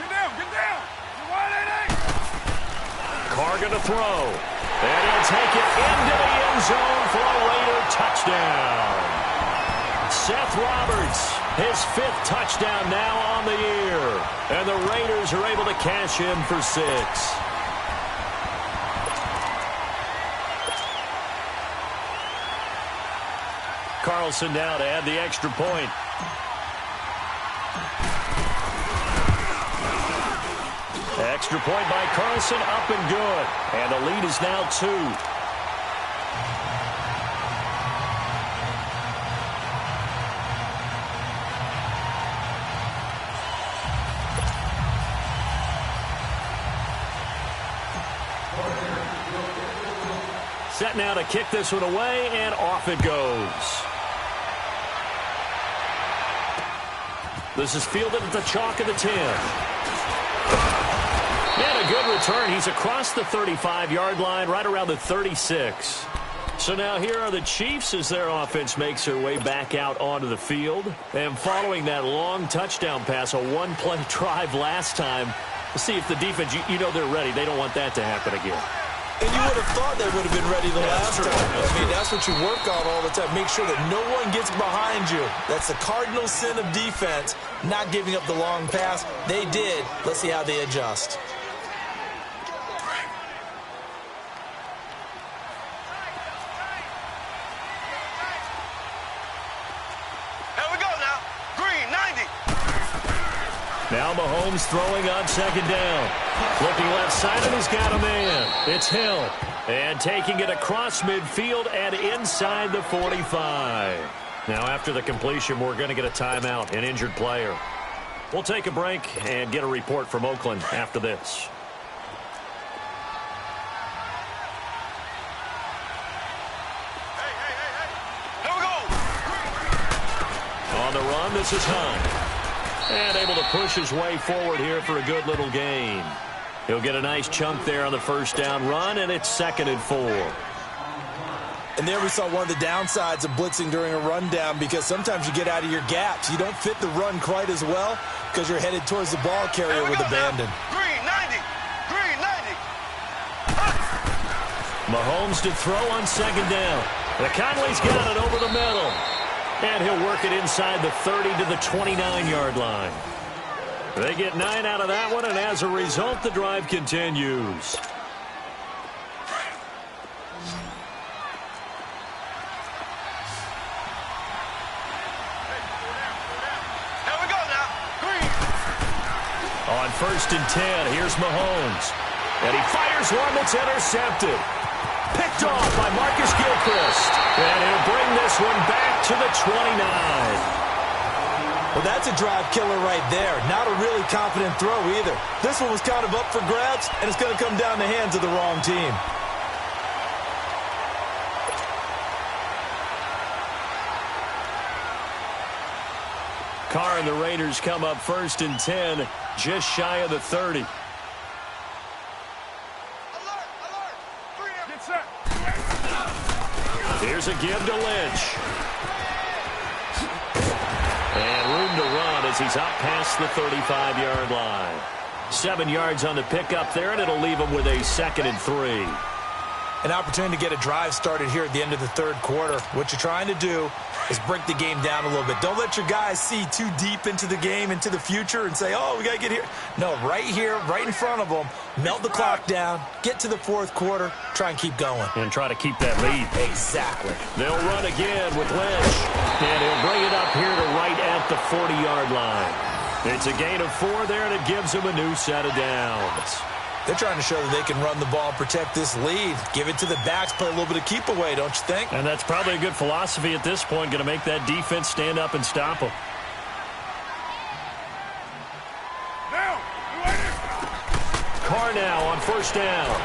Get down! You're wide, 8-8!
Carr going to throw. And he'll take it into the end zone for a Raider touchdown. Seth Roberts, his 5th touchdown now on the year. And the Raiders are able to cash in for 6. Carlson now to add the extra point. Extra point by Carlson, up and good. And the lead is now 2. Set now to kick this one away, and off it goes. This is fielded at the chalk of the 10. And a good return. He's across the 35-yard line, right around the 36. So now here are the Chiefs as their offense makes their way back out onto the field. And following that long touchdown pass, a one-play drive last time, we'll see if the defense, you know they're ready. They don't want that to happen again.
And you would have thought they would have been ready the last time. I mean, that's what you work on all the time. Make sure that no one gets behind you. That's the cardinal sin of defense, not giving up the long pass. They did. Let's see how they adjust.
Here we go now. Green, 90.
Now Mahomes throwing on 2nd down. Looking left side, and he's got a man. It's Hill. And taking it across midfield and inside the 45. Now after the completion, we're going to get a timeout, an injured player. We'll take a break and get a report from Oakland after this.
Here we go.
On the run, this is Hunt. And able to push his way forward here for a good little gain. He'll get a nice chunk there on the 1st down run, and it's 2nd and 4.
And there we saw one of the downsides of blitzing during a rundown, because sometimes you get out of your gaps. You don't fit the run quite as well because you're headed towards the ball carrier with abandon.
Green, 90. Green, 90.
Mahomes to throw on 2nd down. The Conley's got it over the middle. And he'll work it inside the 30 to the 29-yard line. They get 9 out of that one, and as a result, the drive continues.
Here we go now. Green.
On 1st and 10, here's Mahomes. And he fires one that's intercepted. Picked off by Marcus Gilchrist. And he'll bring this one back to the 29.
Well, that's a drive killer right there. Not a really confident throw either. This one was kind of up for grabs, and it's going to come down the hands of the wrong team.
Carr and the Raiders come up 1st and 10, just shy of the 30.
Alert, alert. 3 Get set.
Here's a give to Lynch. And room to run as he's out past the 35-yard line. 7 yards on the pickup there, and it'll leave him with a 2nd and 3.
An opportunity to get a drive started here at the end of the 3rd quarter. What you're trying to do is break the game down a little bit. Don't let your guys see too deep into the game, into the future, and say, oh, we got to get here. No, right here, right in front of them, melt the clock down, get to the 4th quarter, try and keep going.
And try to keep that lead.
Exactly.
They'll run again with Lynch. And he'll bring it up here to right at the 40-yard line. It's a gain of 4 there, and it gives him a new set of downs.
They're trying to show that they can run the ball and protect this lead. Give it to the backs, play a little bit of keep away, don't you think?
And that's probably a good philosophy at this point, going to make that defense stand up and stop them.
Now,
Carr now on 1st down.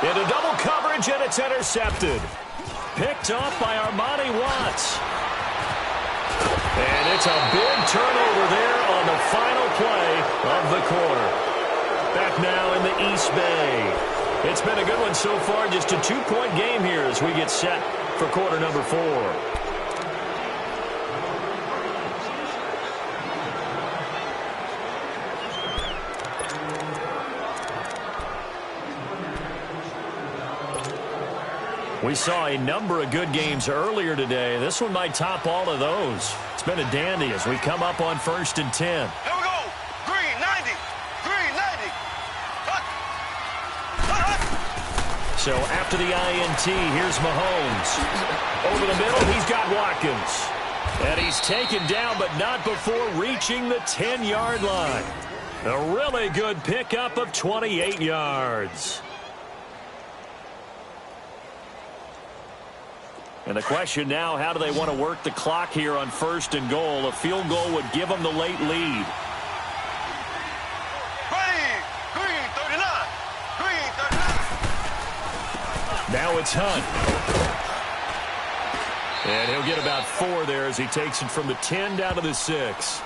Into double coverage, and it's intercepted. Picked off by Armani Watts. And it's a big turnover there on the final play of the quarter. Back now in the East Bay. It's been a good one so far. Just a 2-point game here as we get set for quarter number 4. We saw a number of good games earlier today. This one might top all of those. It's been a dandy as we come up on 1st and 10.
Here we go. Green 90. Green 90. Hut. Hut, hut.
So after the INT, here's Mahomes. Over the middle, he's got Watkins. And he's taken down, but not before reaching the 10-yard line. A really good pickup of 28 yards. And the question now, how do they want to work the clock here on 1st and goal? A field goal would give them the late lead.
Ready. Green 39. Green 39.
Now it's Hunt. And he'll get about 4 there as he takes it from the 10 down to the 6.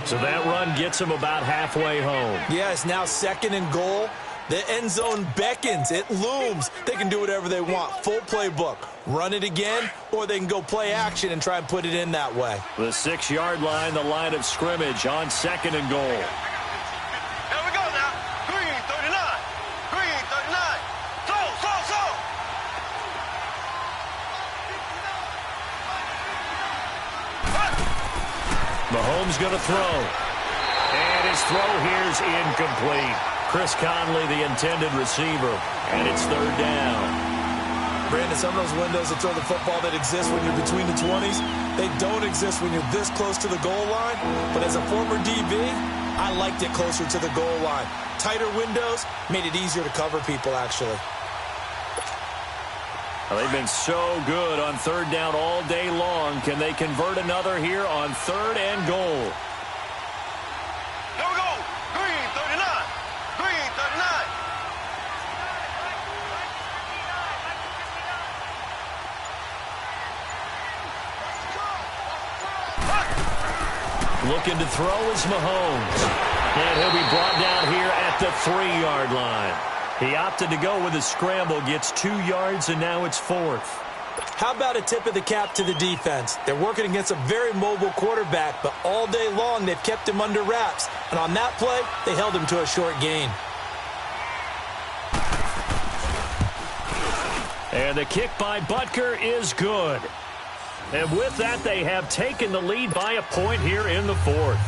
So that run gets him about halfway home.
Yeah, it's now 2nd and goal. The end zone beckons. It looms. They can do whatever they want. Full playbook. Run it again, or they can go play action and try and put it in that way.
The 6-yard line, the line of scrimmage on 2nd and goal.
Here we go now. Green 39. Green 39. Slow.
Mahomes going to throw. And his throw here's incomplete. Chris Conley, the intended receiver. And it's 3rd down.
Brandon, some of those windows to throw the football that exist when you're between the 20s, they don't exist when you're this close to the goal line. But as a former DB, I liked it closer to the goal line. Tighter windows made it easier to cover people, actually.
Well, they've been so good on 3rd down all day long. Can they convert another here on 3rd and goal?
Here we go. Green 39. Green 39.
Looking to throw is Mahomes. And he'll be brought down here at the 3-yard line. He opted to go with a scramble, gets 2 yards, and now it's 4th.
How about a tip of the cap to the defense? They're working against a very mobile quarterback, but all day long they've kept him under wraps. And on that play, they held him to a short gain.
And the kick by Butker is good. And with that, they have taken the lead by a point here in the 4th.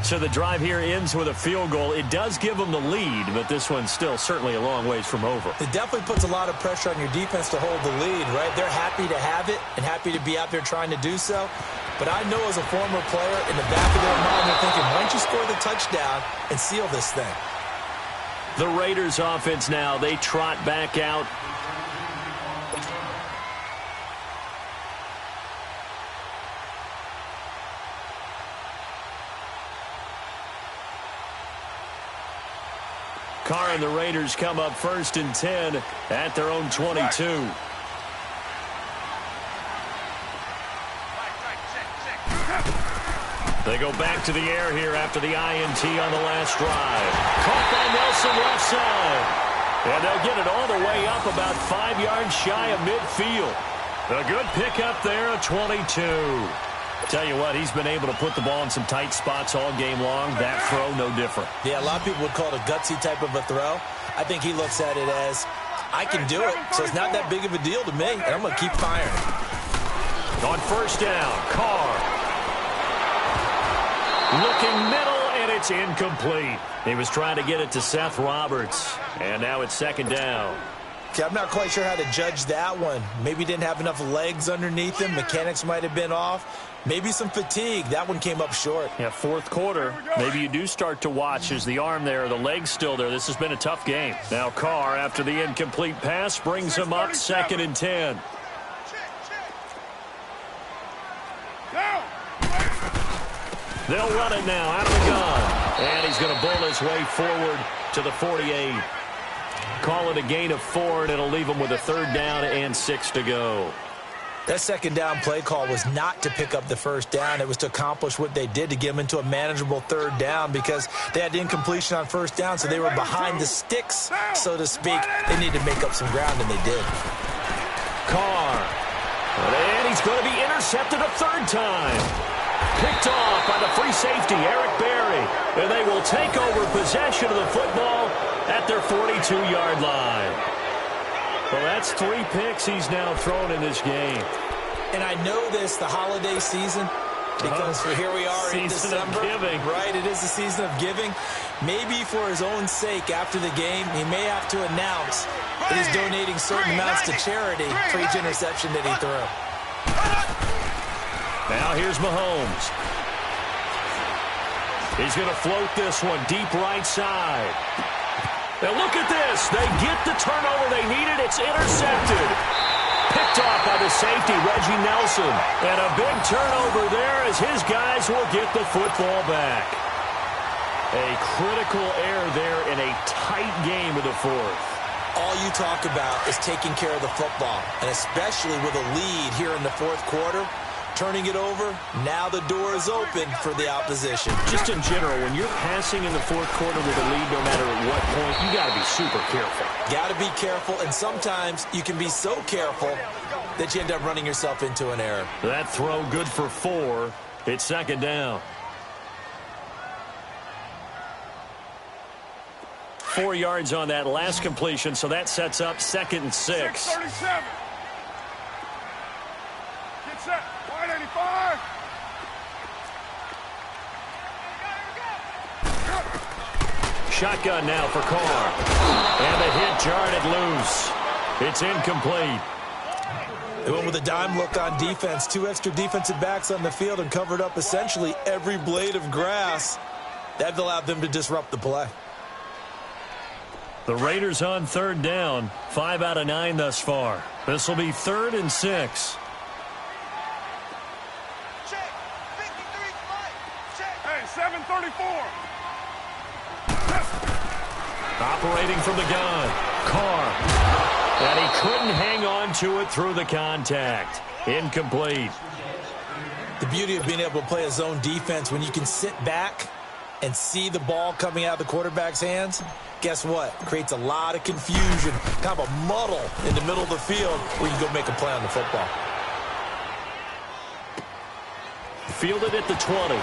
So the drive here ends with a field goal. It does give them the lead, but this one's still certainly a long ways from over.
It definitely puts a lot of pressure on your defense to hold the lead, right? They're happy to have it and happy to be out there trying to do so. But I know as a former player, in the back of their mind, they're thinking, why don't you score the touchdown and seal this thing?
The Raiders offense now, they trot back out. Carr and the Raiders come up 1st and 10 at their own 22. They go back to the air here after the INT on the last drive. Caught by Nelson left side. And they'll get it all the way up about 5 yards shy of midfield. A good pickup there, a 22. Tell you what, he's been able to put the ball in some tight spots all game long. That throw, no different.
Yeah, a lot of people would call it a gutsy type of a throw. I think he looks at it as, I can do it, so it's not that big of a deal to me, and I'm going to keep firing.
On 1st down, Carr. Looking middle, and it's incomplete. He was trying to get it to Seth Roberts, and now it's 2nd down.
Okay, I'm not quite sure how to judge that one. Maybe didn't have enough legs underneath him. Mechanics might have been off. Maybe some fatigue. That one came up short.
Yeah, 4th quarter. Maybe you do start to watch as the arm there, the leg's still there. This has been a tough game. Now Carr, after the incomplete pass, brings him up 2nd and 10. They'll run it now out of the gun. And he's going to bull his way forward to the 48. call it a gain of 4, and it'll leave them with a 3rd down and 6 to go.
That 2nd down play call was not to pick up the 1st down. It was to accomplish what they did, to get them into a manageable 3rd down, because they had incompletion on 1st down, so they were behind the sticks, so to speak. They needed to make up some ground, and they did.
Carr. And he's going to be intercepted a 3rd time. Picked off by the free safety, Eric Berry. And they will take over possession of the football at their 42-yard line. Well, that's 3 picks he's now thrown in this game.
And I know this, the holiday season, because here we are in December.
Season of giving.
Right, it is the season of giving. Maybe for his own sake, after the game, he may have to announce that he's donating certain amounts to charity for each interception that he threw.
Now here's Mahomes. He's going to float this one deep right side. Now look at this. They get the turnover they needed. It's intercepted. Picked off by the safety, Reggie Nelson. And a big turnover there as his guys will get the football back. A critical error there in a tight game of the 4th.
All you talk about is taking care of the football, and especially with a lead here in the 4th quarter. Turning it over, now the door is open for the opposition.
Just in general, when you're passing in the 4th quarter with a lead, no matter at what point, you got to be super careful.
Got to be careful, and sometimes you can be so careful that you end up running yourself into an error.
That throw good for 4. It's 2nd down. 4 yards on that last completion, so that sets up 2nd and 6.
6:37. Get set. 185.
Shotgun now for Carr. And the hit jarred it loose. It's incomplete.
They went with a dime look on defense. 2 extra defensive backs on the field and covered up essentially every blade of grass. That allowed them to disrupt the play.
The Raiders on 3rd down. 5 out of 9 thus far. This will be 3rd and 6.
Check. 53 flight. Check.
Hey, 7:34.
Operating from the gun. Carr. And he couldn't hang on to it through the contact. Incomplete.
The beauty of being able to play a zone defense when you can sit back and see the ball coming out of the quarterback's hands, guess what? Creates a lot of confusion, kind of a muddle in the middle of the field where you can go make a play on the football.
Fielded at the 20.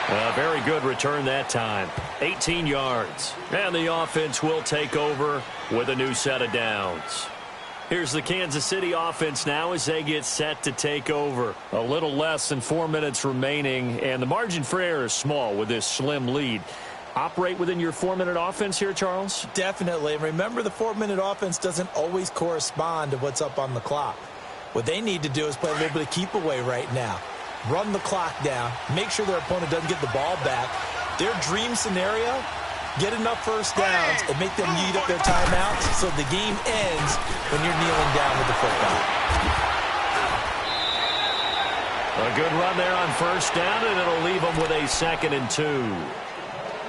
A very good return that time. 18 yards. And the offense will take over with a new set of downs. Here's the Kansas City offense now as they get set to take over. A little less than 4 minutes remaining, and the margin for error is small with this slim lead. Operate within your 4-minute offense here, Charles?
Definitely. And remember, the 4-minute offense doesn't always correspond to what's up on the clock. What they need to do is play a little bit of keep away right now. Run the clock down. Make sure their opponent doesn't get the ball back. Their dream scenario, get enough first downs and make them eat up their timeouts so the game ends when you're kneeling down with the football.
A good run there on 1st down, and it'll leave them with a 2nd and 2.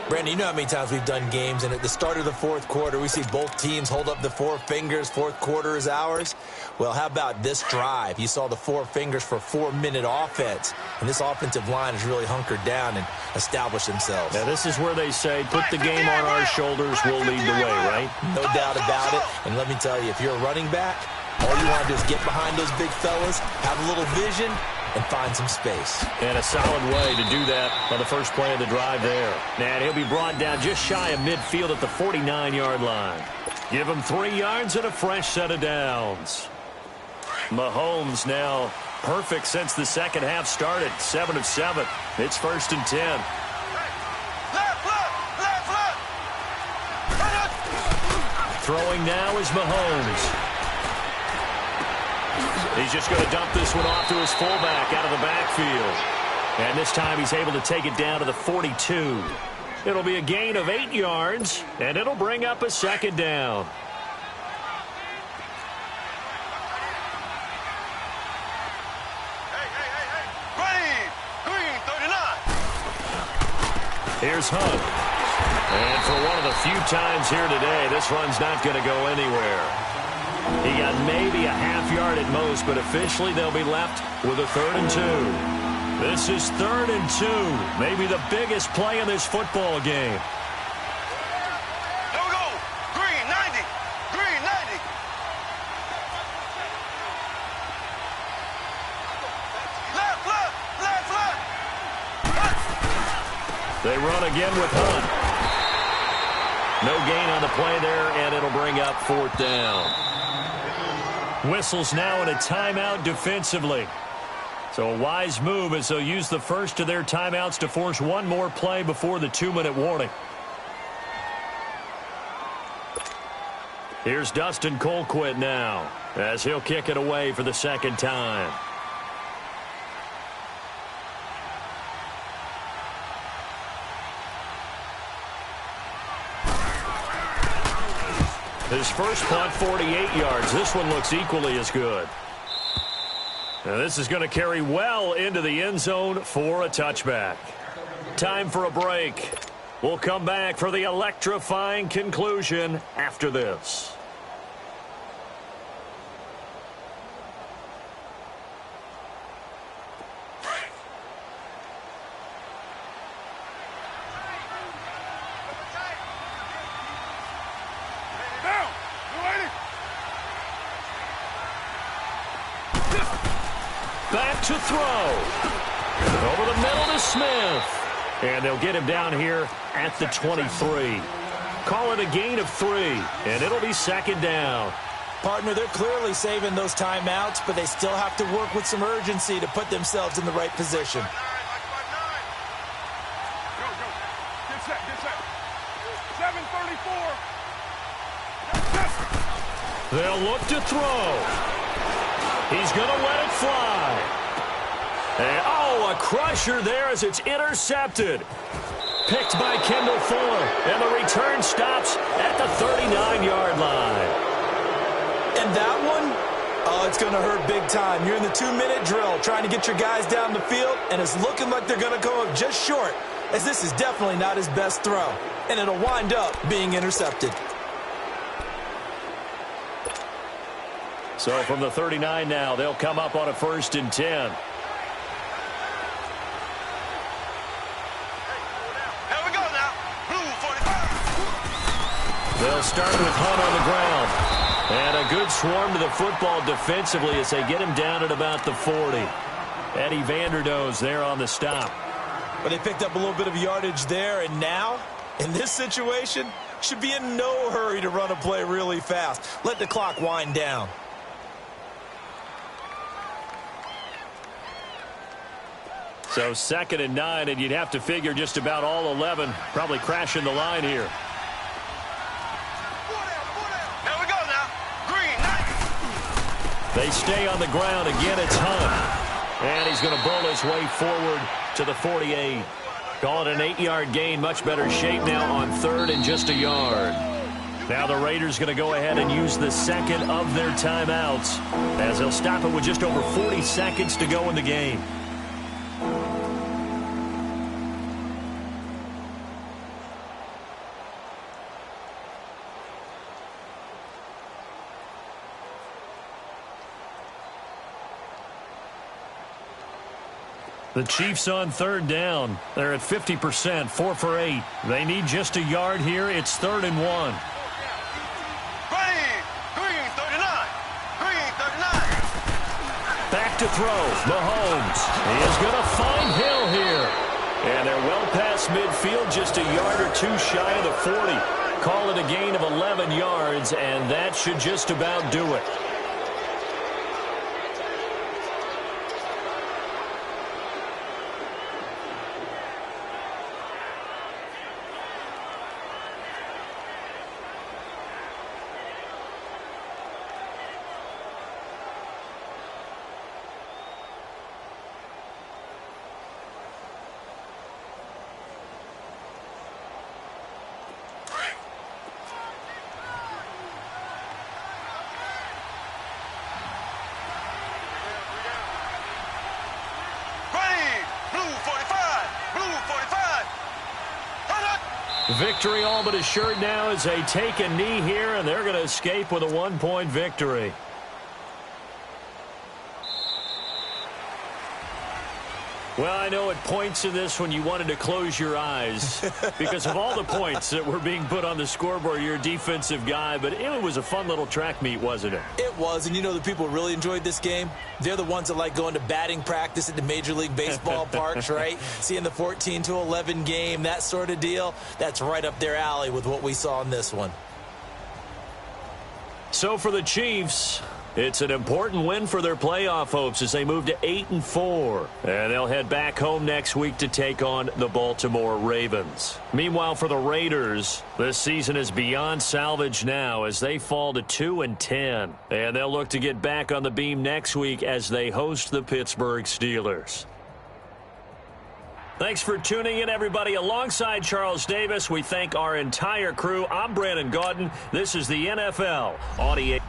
Brandon, you know how many times we've done games, and at the start of the 4th quarter, we see both teams hold up the 4 fingers, 4th quarter is ours. Well, how about this drive? You saw the 4 fingers for 4-minute offense, and this offensive line has really hunkered down and established themselves.
Now, this is where they say, put the game on our shoulders, we'll lead the way, right?
No doubt about it, and let me tell you, if you're a running back, all you want to do is get behind those big fellas, have a little vision, and find some space.
And a solid way to do that on the first play of the drive there. And he'll be brought down just shy of midfield at the 49-yard line. Give him 3 yards and a fresh set of downs. Mahomes now perfect since the second half started. 7 of 7. It's 1st and 10. Throwing now is Mahomes. He's just going to dump this one off to his fullback out of the backfield. And this time he's able to take it down to the 42. It'll be a gain of 8 yards, and it'll bring up a 2nd down.
Ready, green 39.
Here's Hunt. And for one of the few times here today, this run's not going to go anywhere. He got maybe a half yard at most, but officially they'll be left with a 3rd and 2. This is 3rd and 2, maybe the biggest play in this football game.
Here we go. Green 90. Green 90. Left, left, left, left.
They run again with Hunt. No gain on the play there, and it'll bring up 4th down. Whistles now in a timeout defensively. So a wise move as they'll use the first of their timeouts to force one more play before the 2-minute warning. Here's Dustin Colquitt now as he'll kick it away for the 2nd time. His first punt, 48 yards. This one looks equally as good. Now this is going to carry well into the end zone for a touchback. Time for a break. We'll come back for the electrifying conclusion after this. Back to throw. Over the middle to Smith. And they'll get him down here at the 23. Call it a gain of 3, and it'll be 2nd down.
Partner, they're clearly saving those timeouts, but they still have to work with some urgency to put themselves in the right position.
Get set, get set. 7:34.
They'll look to throw. He's going to let it fly. And, oh, a crusher there as it's intercepted. Picked by Kendall Fuller, and the return stops at the 39-yard line.
And that one, oh, it's going to hurt big time. You're in the 2-minute drill trying to get your guys down the field, and it's looking like they're going to come up just short, as this is definitely not his best throw, and it'll wind up being intercepted.
So from the 39 now, they'll come up on a 1st and 10. They'll start with Hunt on the ground. And a good swarm to the football defensively as they get him down at about the 40. Eddie Vanderdoes there on the stop.
But they picked up a little bit of yardage there, and now, in this situation, should be in no hurry to run a play really fast. Let the clock wind down.
So 2nd and 9, and you'd have to figure just about all 11 probably crashing the line here. They stay on the ground. Again, it's Hunt. And he's going to bowl his way forward to the 48. Call it an 8-yard gain. Much better shape now on 3rd and just a yard. Now the Raiders going to go ahead and use the 2nd of their timeouts as they'll stop it with just over 40 seconds to go in the game. The Chiefs on 3rd down. They're at 50%, 4 for 8. They need just a yard here. It's 3rd and 1.
Green 39. Green 39.
Back to throw. Mahomes. He is going to find Hill here. And they're well past midfield, just a yard or 2 shy of the 40. Call it a gain of 11 yards, and that should just about do it. Victory all but assured now as they take a knee here, and they're going to escape with a 1-point victory. Well, I know at points in this when you wanted to close your eyes because of all the points that were being put on the scoreboard. You're a defensive guy, but it was a fun little track meet, wasn't it?
It was, and you know the people who really enjoyed this game? They're the ones that like going to batting practice at the Major League Baseball parks, right? Seeing the 14-11 game, that sort of deal. That's right up their alley with what we saw in this one.
So for the Chiefs, it's an important win for their playoff hopes as they move to 8-4. And they'll head back home next week to take on the Baltimore Ravens. Meanwhile, for the Raiders, this season is beyond salvage now as they fall to 2-10. And they'll look to get back on the beam next week as they host the Pittsburgh Steelers. Thanks for tuning in, everybody. Alongside Charles Davis, we thank our entire crew. I'm Brandon Gaudin. This is the NFL Audio.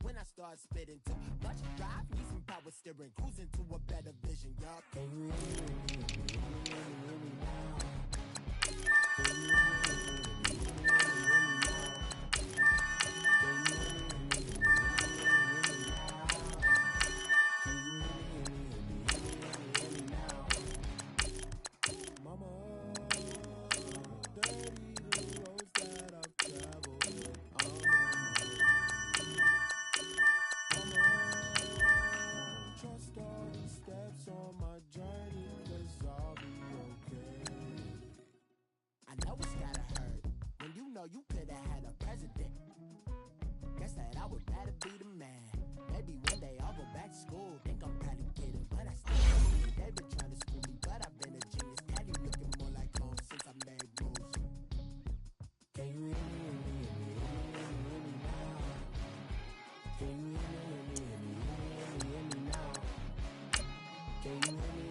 When I start spitting too much drive, need some power steering, cruising to a better vision, y'all. Can you hear me now? Can you you could have had a president. Guess that I would rather be the man. Maybe one day I'll go back to school. Think I'm probably kidding, but I still believe. They've been trying to school me, but I've been a genius. Daddy looking more like home since I made moves. Can you hear me now? Can you hear me now? Can you hear me?